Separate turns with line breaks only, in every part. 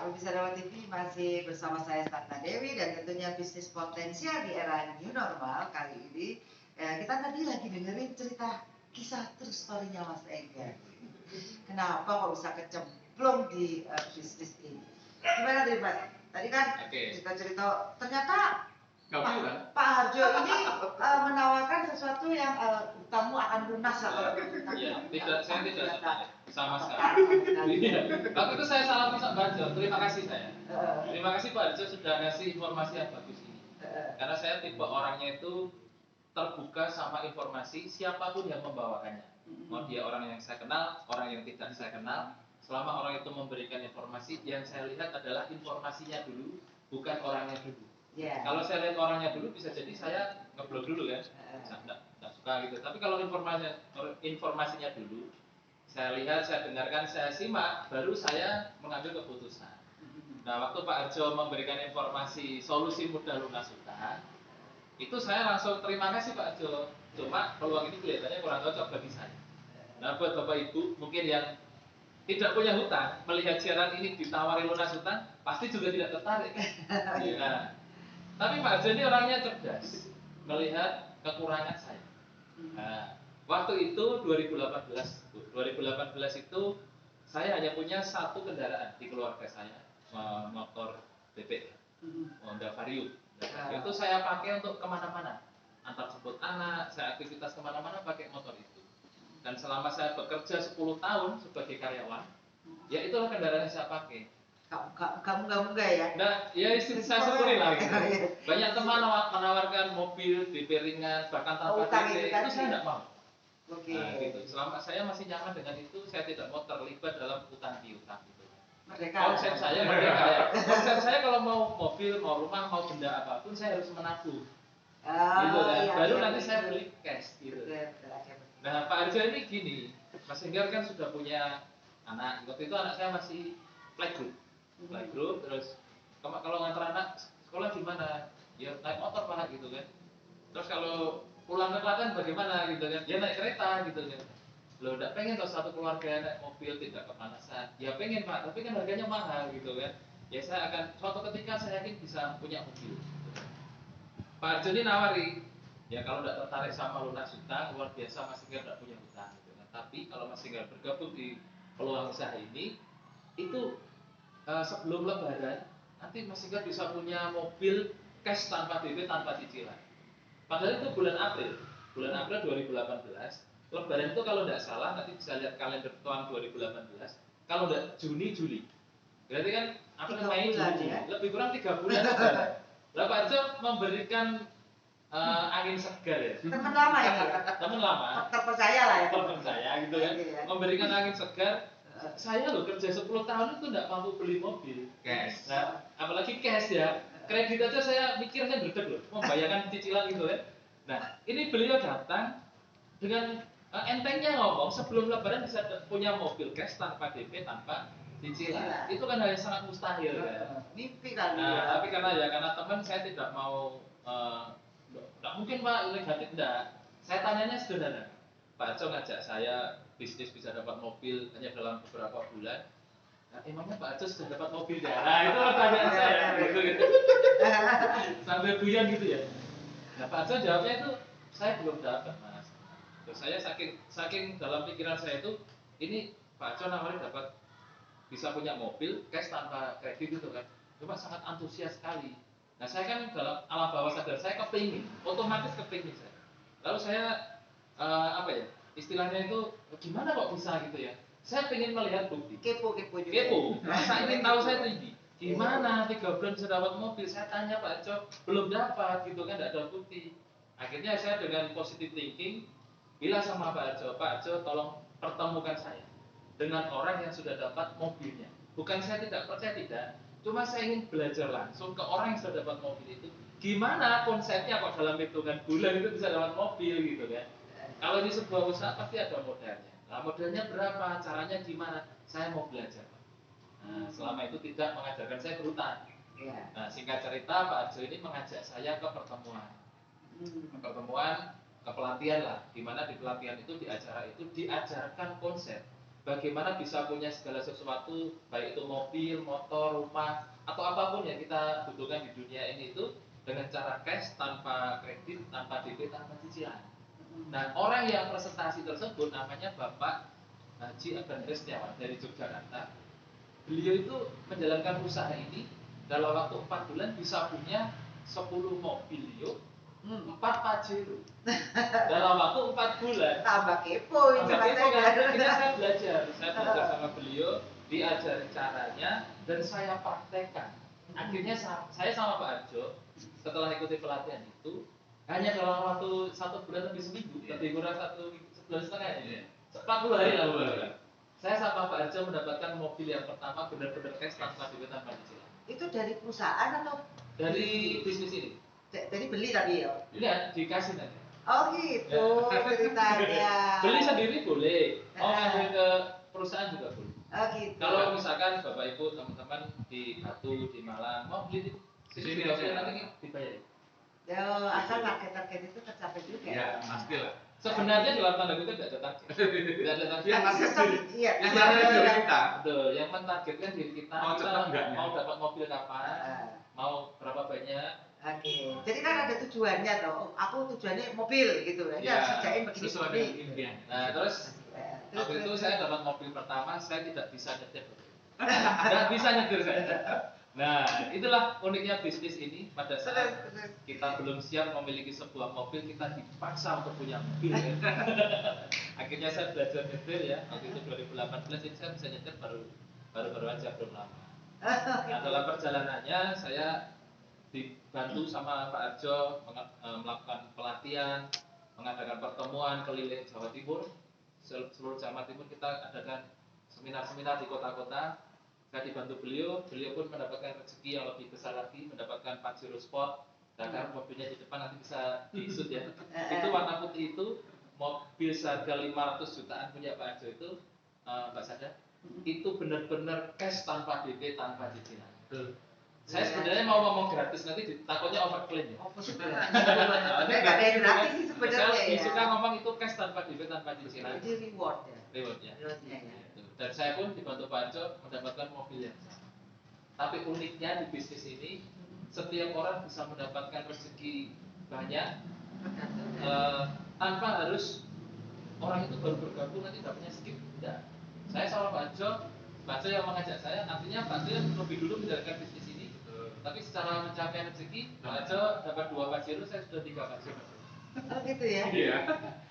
pemirsa Dewa TV masih bersama saya Starta Dewi dan tentunya bisnis potensial di era new normal kali ini. Kita tadi lagi dengerin cerita kisah true story-nya Mas Ega. Kenapa kok bisa kecemplung di bisnis ini? Gimana tadi Mas? Tadi kan cerita-cerita ternyata Pak Harjo ini menawarkan sesuatu yang kamu akan lunas kalau
iya, saya tidak tertarik sama sekali. Waktu itu saya salah masuk Pak Harjo, terima kasih saya. Terima kasih Pak Harjo sudah ngasih informasi yang bagus ini. Karena saya tipe orangnya itu terbuka sama informasi siapapun yang membawakannya. Mau dia orang yang saya kenal, orang yang tidak saya kenal, selama orang itu memberikan informasi, yang saya lihat adalah informasinya dulu, bukan orangnya dulu. Yeah. Kalau saya lihat orangnya dulu, bisa jadi saya ngeblok dulu kan, nggak suka gitu. Tapi kalau informasinya dulu, saya lihat, saya dengarkan, saya simak, baru saya mengambil keputusan. Nah, waktu Pak Harjo memberikan informasi solusi mudah lunas utang, itu saya langsung terima kasih Pak Harjo. Cuma peluang ini kelihatannya kurang cocok bagi saya. Nah, buat Bapak Ibu mungkin yang tidak punya hutang, melihat siaran ini ditawari lunas hutang, pasti juga tidak tertarik. Ya. Tapi Pak Harjo ini orangnya cerdas, melihat kekurangan saya. Nah, waktu itu 2018 itu saya hanya punya satu kendaraan di keluarga saya, motor bebek, Honda Vario. Itu saya pakai untuk kemana-mana, antar jemput anak, saya aktivitas kemana-mana pakai motor itu. Dan selama saya bekerja 10 tahun sebagai karyawan, ya itulah kendaraan yang saya pakai.
Kamu ya?
Nah, ya istri saya syukuri lah gitu. Banyak teman menawarkan mobil, DP ringan, bahkan tanpa DP, itu saya tidak mau. Nah, gitu. Selama saya masih nyaman dengan itu, saya tidak mau terlibat dalam utang piutang gitu. Konsep saya merdeka ya. Konsep saya kalau mau mobil, mau rumah, mau benda apapun, saya harus menabung. Gitu kan. Baru nanti saya beli cash gitu. Nah, Pak Harjo ini gini, Mas Enggar kan sudah punya anak. Waktu itu anak saya masih playgroup, terus kalau ngantar anak sekolah gimana? Ya naik motor Pak gitu kan. Terus kalau pulang ke Klaten bagaimana gitu kan? Ya naik kereta gitu kan. Loh, enggak pengen tuh satu keluarga naik mobil tidak kepanasan. Ya pengen Pak, tapi kan harganya mahal gitu kan. Ya saya akan suatu ketika saya yakin bisa punya mobil. Pak Harjo ini nawari, ya kalau tidak tertarik sama lunas hutang, luar biasa Mas Enggar tidak punya hutang gitu kan. Tapi kalau Mas Enggar bergabung di peluang usaha ini, itu sebelum lebaran nanti Mas Enggar bisa punya mobil cash tanpa DP, tanpa cicilan. Padahal itu bulan April 2018. Lebaran itu kalau tidak salah, nanti bisa lihat kalender tahun 2018. Kalau tidak Juni. Berarti kan Mei, Juni, ya? Lebih kurang 3 bulan lebaran. Lah Pak Harjo memberikan angin segar ya.
Teman lama ya?
Teman lama.
Terpercaya lah ya.
Terpercaya gitu kan. Memberikan angin segar. Saya loh kerja 10 tahun itu tidak mampu beli mobil cash. Nah, apalagi cash ya. Kredit aja saya mikirnya berdek loh, membayarkan cicilan gitu kan. Nah, ini beliau datang dengan entengnya ngomong sebelum lebaran bisa punya mobil cash tanpa DP, tanpa cicilan. Itu kan hal yang sangat mustahil kan.
Mimpi kali
ya. Tapi karena teman saya tidak mau tidak mungkin Pak negatif enggak. Saya tanyanya sederhana. Pak Harjo ngajak saya bisnis bisa dapat mobil hanya dalam beberapa bulan. Nah, emangnya Pak Harjo sudah dapat mobil ya? Nah, itu pertanyaan saya gitu. Sampai buyan gitu ya. Nah, Pak Harjo jawabnya itu saya belum dapat Mas. Terus saya saking dalam pikiran saya itu ini Pak Harjo nawarin dapat bisa punya mobil cash tanpa kredit gitu kan. Cuma sangat antusias sekali. Nah, saya kan dalam alam bawah sadar saya kepingin, otomatis kepingin saya. Lalu saya istilahnya itu gimana kok bisa gitu ya? Saya pengen melihat bukti.
Kepo juga.
Rasa ingin tahu saya tinggi. Gimana 3 bulan bisa dapat mobil? Saya tanya Pak Harjo, belum dapat gitu kan, tidak ada bukti. Akhirnya saya dengan positive thinking bilang sama Pak Harjo, tolong pertemukan saya dengan orang yang sudah dapat mobilnya. Bukan saya tidak percaya, tidak. Cuma saya ingin belajar langsung ke orang yang sudah dapat mobil itu. Gimana konsepnya kok dalam hitungan bulan itu bisa dapat mobil gitu kan? Kalau di sebuah usaha pasti ada modalnya. Nah, modalnya berapa? Caranya gimana? Saya mau belajar. Nah, selama itu tidak mengajarkan saya berhutang. Nah, singkat cerita Pak Harjo ini mengajak saya ke pertemuan. Ke pelatihan lah. Dimana di pelatihan itu, di acara itu diajarkan konsep bagaimana bisa punya segala sesuatu, baik itu mobil, motor, rumah, atau apapun yang kita butuhkan di dunia ini itu dengan cara cash, tanpa kredit, tanpa DP, tanpa cicilan. Nah, orang yang presentasi tersebut namanya Bapak Haji Agan Kristiawan dari Yogyakarta. Beliau itu menjalankan usaha ini dalam waktu 4 bulan bisa punya 10 mobil, 4 Pajero dalam waktu 4 bulan.
Tambah kepo ini Mas Ega.
Akhirnya saya belajar sama beliau, diajari caranya dan saya praktekkan. Akhirnya saya sama Pak Arjo setelah ikuti pelatihan itu hanya dalam waktu 1 bulan lebih seminggu, lebih kurang 1 bulan setengah ya, 40 hari lalu. Saya sama Pak Arjo mendapatkan mobil yang pertama benar-benar cash tanpa DP, tanpa cicilan.
Itu dari perusahaan atau
dari bisnis ini?
Dari beli tadi ya?
Iya, dikasih nanti.
Oh gitu ceritanya.
Beli sendiri boleh, mau ngambil ke perusahaan juga boleh.
Oh gitu.
Kalau misalkan Bapak Ibu teman-teman di Batu, di Malang mau beli di sini aja nanti dibayar.
Ya, asal target-target itu tercapai juga.
Ya, pastilah. Sebenarnya dalam tanda kutip tidak ada target. Tidak ada target.
Yang
iya, yang target kita. Betul, yang mentargetkan diri kita. Mau dapat mobil kapan, mau berapa banyak.
Oke, jadi kan ada tujuannya toh. Aku tujuannya mobil gitu. Jadi harus kerjain begini.
Nah, terus waktu itu saya dapat mobil pertama, saya tidak bisa nyetir. Tidak bisa nyetir saya. Nah, itulah uniknya bisnis ini. Pada saat kita belum siap memiliki sebuah mobil, kita dipaksa untuk punya mobil. Akhirnya saya belajar nyetir ya. Waktu itu 2018, jadi saya bisa nyetir baru aja, belum lama. Nah, dalam perjalanannya saya dibantu sama Pak Arjo melakukan pelatihan, mengadakan pertemuan keliling Jawa Timur. Seluruh Jawa Timur kita adakan seminar-seminar di kota-kota. Saya dibantu beliau pun mendapatkan rezeki yang lebih besar lagi, mendapatkan Pajero Sport. Karena mobilnya di depan nanti bisa di-shoot ya. Itu warna putih itu, mobil seharga 500 jutaan punya Pak Arjo itu, Mbak Sada, itu benar-benar cash tanpa DP, tanpa cicilan. Saya sebenarnya mau ngomong gratis, nanti takutnya overclaim ya.
Nggak ada yang gratis sih sebenarnya ya.
Saya suka ngomong itu cash tanpa DP, tanpa cicilan.
Itu reward ya.
Rewardnya.
Ya.
Dan saya pun dibantu Pak Arjo mendapatkan mobil yang sama. Tapi uniknya di bisnis ini, setiap orang bisa mendapatkan rezeki banyak tanpa harus orang itu baru bergabung nanti dapatnya sedikit. Tidak. Saya sama Pak Arjo yang mengajak saya, artinya Pak Arjo lebih dulu menjalankan bisnis ini. Tapi secara mencapai rezeki, Pak Arjo dapat 2 Pajero, saya sudah 3 Pajero.
Oh gitu ya?
Iya.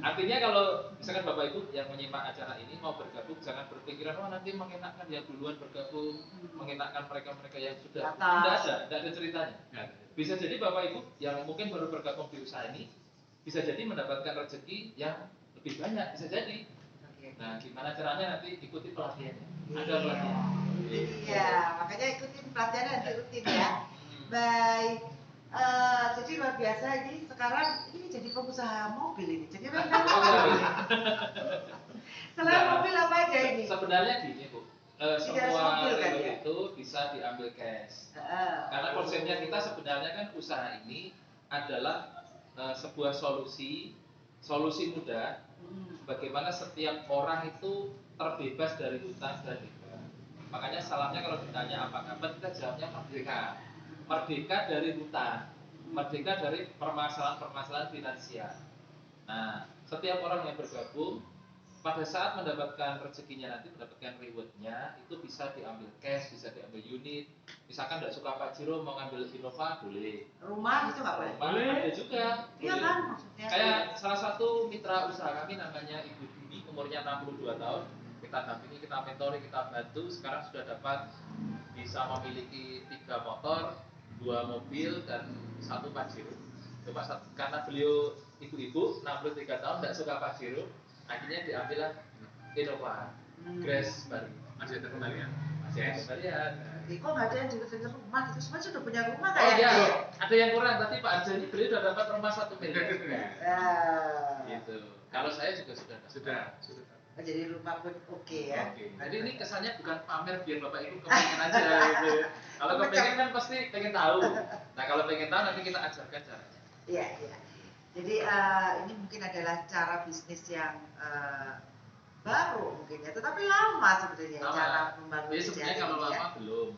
Artinya kalau misalkan Bapak Ibu yang menyimak acara ini mau bergabung, jangan berpikiran nanti mengenakkan yang duluan bergabung, mengenakkan mereka-mereka yang sudah. Tidak ada ceritanya. Bisa jadi Bapak Ibu yang mungkin baru bergabung di usaha ini, bisa jadi mendapatkan rezeki yang lebih banyak, bisa jadi. Nah, gimana caranya nanti ikuti pelatihannya? Ada pelatihan.
Iya, makanya ikutin pelatihan nanti rutin ya. Baik. Jadi luar biasa ini sekarang ini jadi pengusaha mobil ini. Jadi selain mobil apa aja ini?
Sebenarnya gini Bu, semua
mobil kan,
reward
ya?
itu bisa diambil cash. Karena konsepnya kita sebenarnya kan usaha ini adalah sebuah solusi mudah. Bagaimana setiap orang itu terbebas dari hutang dan riba. Makanya salamnya kalau ditanya apa kabar, kita jawabnya merdeka. Merdeka dari hutang, merdeka dari permasalahan finansial. Nah, setiap orang yang bergabung pada saat mendapatkan rezekinya nanti, mendapatkan rewardnya itu bisa diambil cash, bisa diambil unit. Misalkan tidak suka Pajero mau ngambil Innova boleh.
Rumah itu nggak boleh?
Boleh. Ada juga.
Iya kan maksudnya.
Kayak salah satu mitra usaha kami namanya Ibu Dini, umurnya 62 tahun. Kita dampingi, kita mentori, kita bantu. Sekarang sudah dapat bisa memiliki 3 motor, 2 mobil dan 1 Pajero. Cuma karena beliau ibu-ibu 63 tahun tidak suka Pajero, akhirnya diambillah Innova Grace baru. Masih ada kembalian? Masih ada kembalian.
Kok nggak ada yang juga punya rumah? Itu semua sudah punya rumah
kayak? Oh iya, ada yang kurang. Tapi Pak Arjo ini beliau sudah dapat rumah 1 miliar. Gitu. Kalau saya juga sudah.
Jadi rumah pun oke ya.
Jadi ini kesannya bukan pamer biar Bapak Ibu kepengen aja gitu. Kalau kepengen kan pasti pengen tahu. Nah kalau pengen tahu nanti kita ajarkan caranya.
Iya. Jadi ini mungkin adalah cara bisnis yang baru mungkin ya, tetapi lama sebenarnya cara membangun
ya sebenarnya kalau
ya.
lama belum,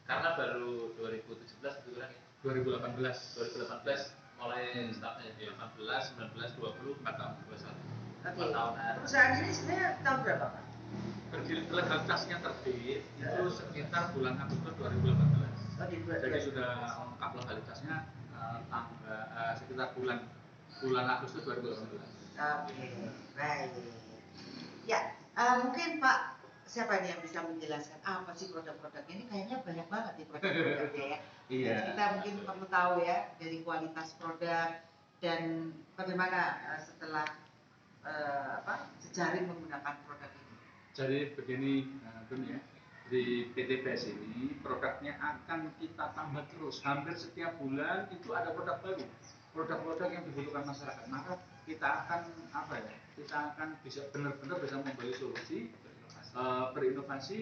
karena baru 2017 gitu kan ya. 2018 mulai startnya 18, 19, 20, 4 tahun, 21 4 tahunan.
Perusahaan ini sebenarnya tahun berapa Pak?
Berdiri legalitasnya terbit itu sekitar bulan Agustus 2018. Jadi sudah lengkap legalitasnya sekitar bulan Agustus 2018.
Oke, baik. Ya, mungkin Pak, siapa nih yang bisa menjelaskan apa sih produk-produknya? Ini kayaknya banyak banget nih produk-produknya ya.
Iya.
Kita mungkin perlu tahu ya dari kualitas produk dan bagaimana setelah sejaring menggunakan produk ini.
Jadi begini, ya, di PT BES ini produknya akan kita tambah terus. Hampir setiap bulan itu ada produk baru, produk-produk yang dibutuhkan masyarakat. Maka kita akan Kita akan bisa benar-benar bisa memberi solusi berinovasi